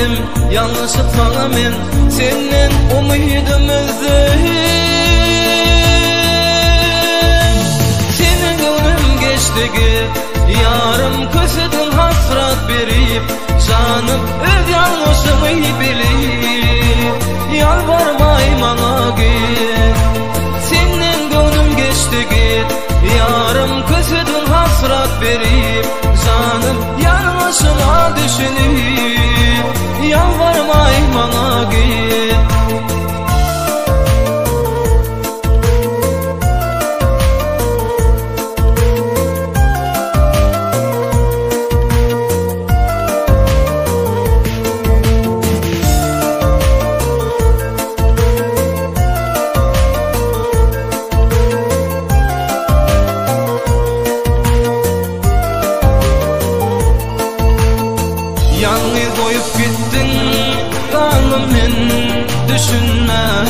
edim yanlışlıkla men senden umidimizdi. Senin gönlüm geçti git yarım kösedin hasrat berip canım öz yanlışımı bilip yalvarmay bana git. Senin gönlüm geçti git yarım kösedin hasrat berip canım yanlışıma düşünüp yalvarmay bana git. Yalnız koyup gittin kalımın düşünmem.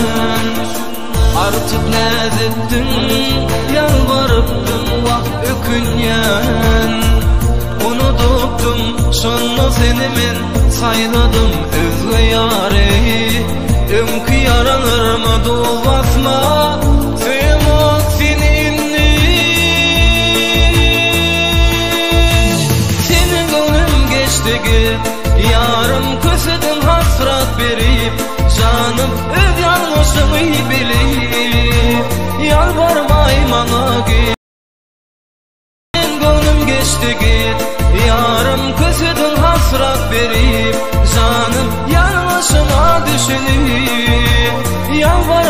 Artık nezettin yalvarıptım vah ökünyen. Unutuptum şonla seni men sayladım özgü yari. Ömkü yaranır mı duvasma sevmak seninle. Senin gönlüm geçti git yarım kösedin hasrat berip canım öz yanlışımı bilip yalvarmay bana git. Senin gönlüm geçti git yarım kösedin hasrat berip canım yanlışıma düşünüp yalvarmay